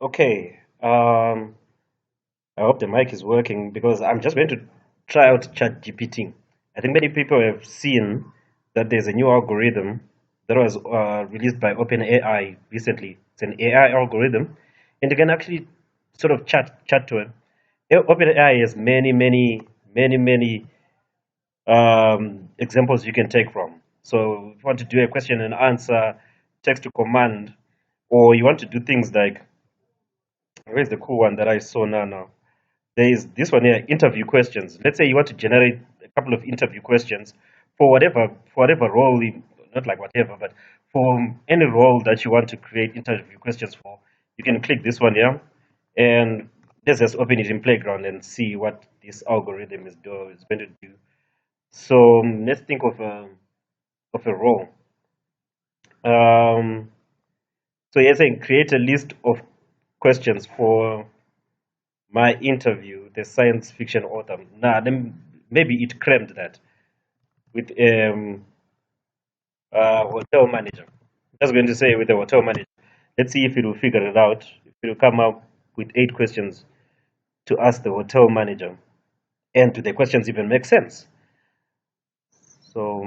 Okay. I hope the mic is working because I'm just going to try out ChatGPT. I think many people have seen that there's a new algorithm that was released by OpenAI recently. It's an AI algorithm, and you can actually sort of chat to it. OpenAI has many examples you can take from. So if you want to do a question and answer, text to command, or you want to do things like, where's the cool one that I saw now? There is this one here, interview questions. Let's say you want to generate a couple of interview questions for whatever role, not like whatever, but for any role that you want to create interview questions for. You can click this one here, and let's just open it in Playground and see what this algorithm is going to do. So let's think of a role. Um, so you're saying create a list of questions for my interview, the science fiction author. Nah, then maybe it crammed that with hotel manager. I was going to say with a hotel manager. Let's see if it will figure it out. If it will come up with 8 questions to ask the hotel manager, and do the questions even make sense? So,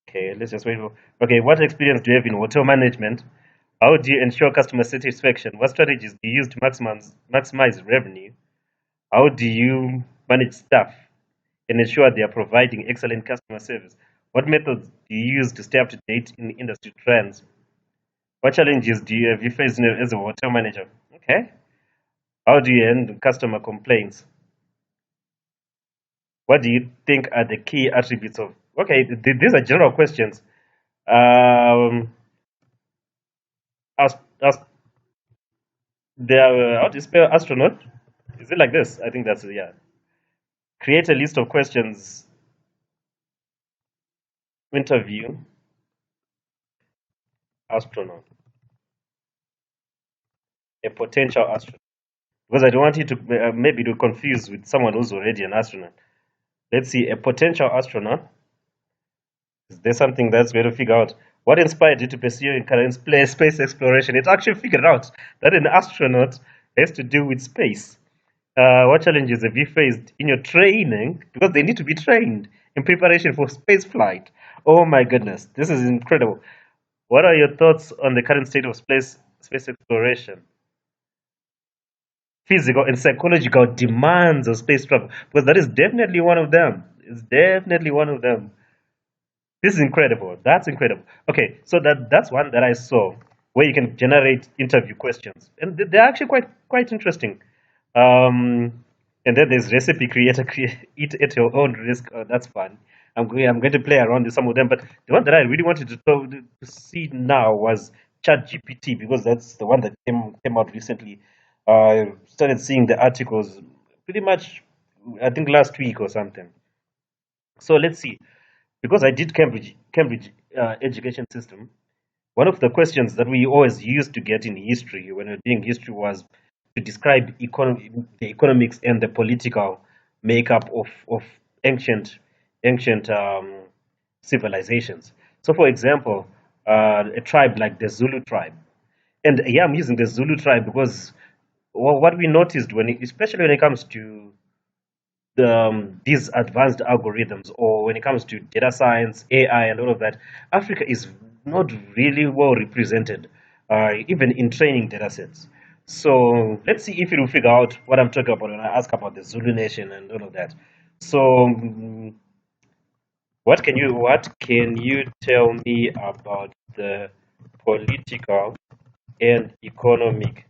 okay, let's just wait for. Okay, what experience do you have in hotel management? How do you ensure customer satisfaction? What strategies do you use to maximize revenue? How do you manage staff and ensure they are providing excellent customer service? What methods do you use to stay up to date in industry trends? What challenges do you have you faced as a hotel manager? Okay. How do you handle customer complaints? What do you think are the key attributes of? Okay, these are general questions. Um, as they are, how do you spell astronaut? Is it like this? I think that's yeah. Create a list of questions. Interview astronaut, a potential astronaut. Because I don't want you to maybe to confuse with someone who's already an astronaut. Let's see, a potential astronaut. Is there something that's going to figure out what inspired you to pursue your career in space exploration? It actually figured out that an astronaut has to do with space. What challenges have you faced in your training? Because they need to be trained in preparation for space flight. Oh my goodness, this is incredible. What are your thoughts on the current state of space exploration? Physical and psychological demands of space travel, because that is definitely one of them. It's definitely one of them. This is incredible. That's incredible. Okay, so that's one that I saw where you can generate interview questions, and they're actually quite interesting. Um, and then there's recipe creator, eat at your own risk. Oh, that's fun. I'm going to play around with some of them, but the one that I really wanted to see now was ChatGPT, because that's the one that came out recently. I started seeing the articles pretty much, I think last week or something. So let's see, because I did Cambridge education system. One of the questions that we always used to get in history when we were doing history was to describe the economics and the political makeup of ancient ancient civilizations. So, for example, a tribe like the Zulu tribe, and yeah, I'm using the Zulu tribe because what we noticed especially when it comes to these advanced algorithms, or when it comes to data science, AI, and all of that, Africa is not really well represented, even in training data sets. So let's see if it will figure out what I'm talking about when I ask about the Zulu Nation and all of that. So, what can you tell me about the political and economic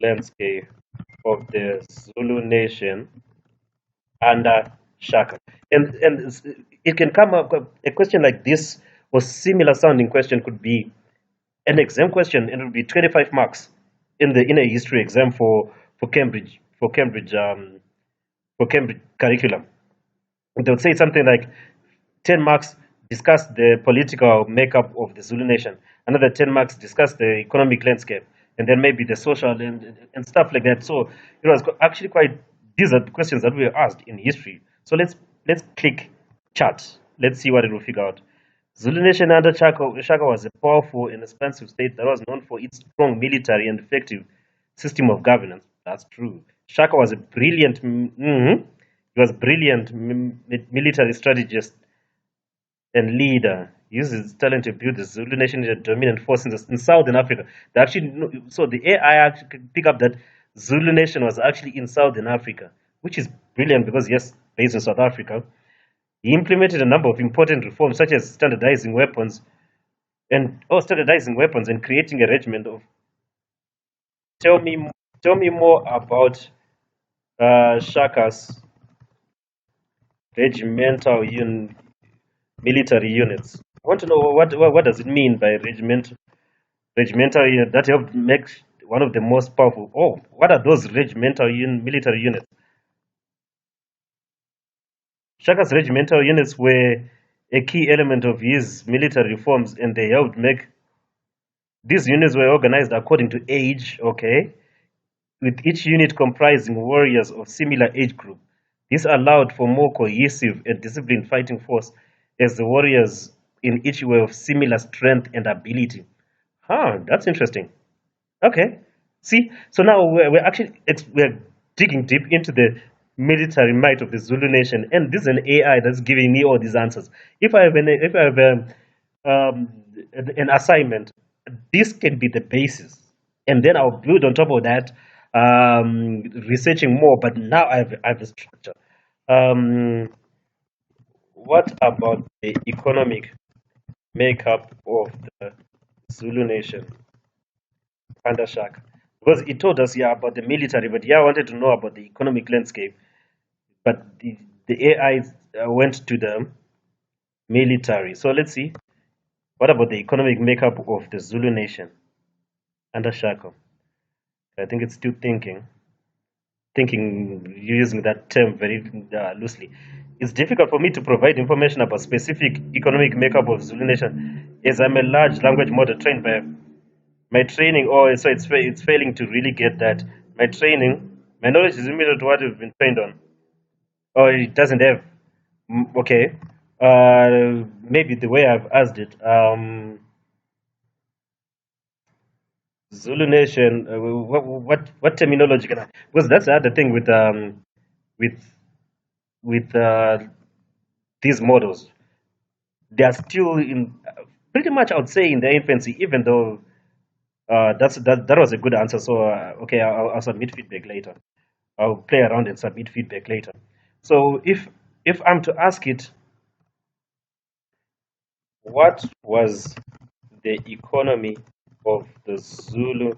landscape of the Zulu Nation under Shaka? And it can come up a question like this, or similar sounding question could be an exam question, and it would be 25 marks in a history exam for Cambridge curriculum. They would say something like 10 marks discuss the political makeup of the Zulu nation, another 10 marks discuss the economic landscape, and then maybe the social and stuff like that. So it was actually quite, these are the questions that we were asked in history. So let's click chat. Let's see what it will figure out. Zulu Nation under Shaka was a powerful and expansive state that was known for its strong military and effective system of governance. That's true. Shaka was a brilliant, he was brilliant military strategist and leader. He used his talent to build the Zulu Nation into a dominant force in Southern Africa. They actually, so the AI actually could pick up that Zulu Nation was actually in Southern Africa, which is brilliant because yes, based in South Africa. He implemented a number of important reforms, such as standardizing weapons and creating a regiment of. Tell me, tell me more about Shaka's regimental military units. I want to know what does it mean by regimental unit that helped make one of the most powerful. Oh, what are those military units? Shaka's regimental units were a key element of his military reforms, and they helped make these units were organized according to age, okay, with each unit comprising warriors of similar age group. This allowed for more cohesive and disciplined fighting force as the warriors in each were of similar strength and ability. Huh, that's interesting. Okay. See, so now we're actually we're digging deep into the military might of the Zulu Nation, and this is an AI that's giving me all these answers. If I have an assignment, this can be the basis, and then I'll build on top of that, researching more. But now I have a structure. Um, what about the economic makeup of the Zulu Nation under Shaka? Because it told us, yeah, about the military, but yeah, I wanted to know about the economic landscape. But the AI went to the military. So let's see. What about the economic makeup of the Zulu Nation under Shaka? I think it's still thinking using that term very loosely. It's difficult for me to provide information about specific economic makeup of Zulu Nation, as I'm a large language model trained by my training. Oh, so it's failing to really get that. My knowledge is limited to what we've been trained on. Oh, it doesn't have. Okay. Maybe the way I've asked it. Zulu Nation. What terminology can I? Because that's the other thing with with these models. They are still in pretty much, I would say, in their infancy. Even though that was a good answer. So okay, I'll submit feedback later. I'll play around and submit feedback later. So if I'm to ask it, what was the economy of the Zulu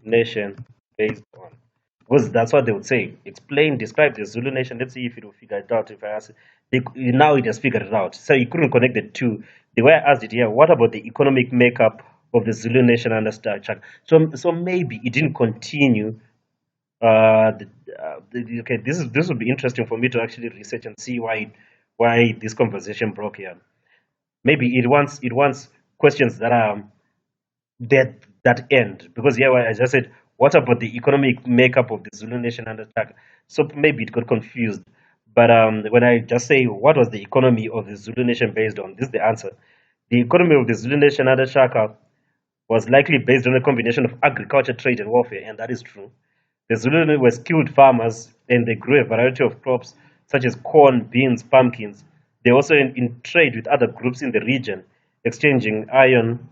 nation based on? Because that's what they would say. Explain, describe the Zulu nation. Let's see if it will figure it out. If I ask it, now it has figured it out. So you couldn't connect the two. The way I asked it here, what about the economic makeup of the Zulu nation under Chaka? So maybe it didn't continue. Okay, this would be interesting for me to actually research and see why this conversation broke here. Maybe it wants questions that are that end, because yeah, well, as I said, what about the economic makeup of the Zulu nation under Chaka? So maybe it got confused. But when I just say what was the economy of the Zulu nation based on, this is the answer. The economy of the Zulu nation under Chaka was likely based on a combination of agriculture, trade, and warfare, and that is true. The Zulu were skilled farmers, and they grew a variety of crops such as corn, beans, pumpkins. They also in trade with other groups in the region, exchanging iron.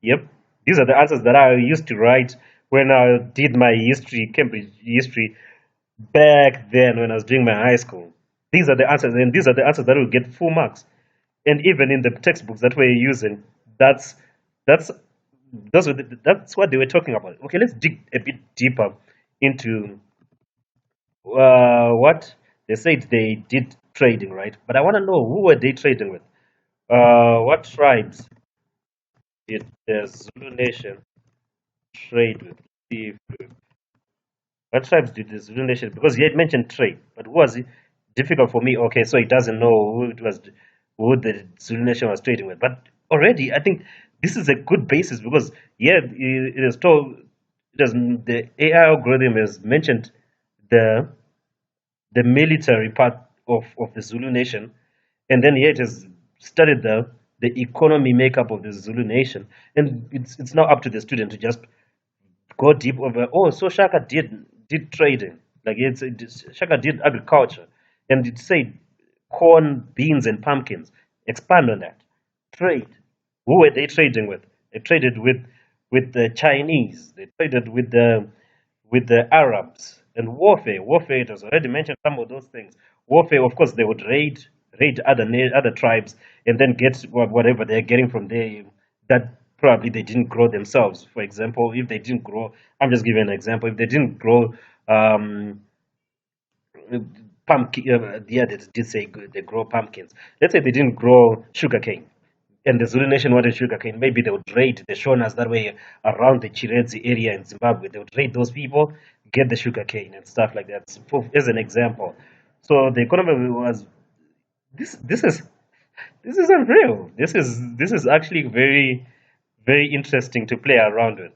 Yep, these are the answers that I used to write when I did my history, Cambridge history, back then when I was doing my high school. These are the answers, and these are the answers that will get full marks. And even in the textbooks that we're using, that's that's that's what they were talking about. Okay, let's dig a bit deeper into what they said they did trading, right? But I want to know, who were they trading with? What tribes did the Zulu Nation trade with? See if what tribes did the Zulu Nation? Because he had mentioned trade, but who was it? Difficult for me. Okay, so he doesn't know who the Zulu Nation was trading with. But already, I think this is a good basis because yeah, it is told. It has, the AI algorithm has mentioned the military part of the Zulu Nation, and then here it has studied the economy makeup of the Zulu nation, and it's now up to the student to just go deep over. Oh, so Shaka did trading, like Shaka did agriculture, and it said corn, beans, and pumpkins. Expand on that. Trade. Who were they trading with? They traded with the Chinese. They traded with the Arabs. And warfare. Warfare. It was already mentioned some of those things. Warfare. Of course, they would raid other tribes and then get whatever they're getting from there that probably they didn't grow themselves. For example, if they didn't grow, I'm just giving an example. If they didn't grow um, pumpkin, yeah, they did say they grow pumpkins. Let's say they didn't grow sugarcane, and the Zulu Nation wanted sugarcane. Maybe they would raid the Shonas that way around the Chiredzi area in Zimbabwe. They would raid those people, get the sugarcane and stuff like that. As an example, so the economy was this. This is unreal. This is actually very interesting to play around with.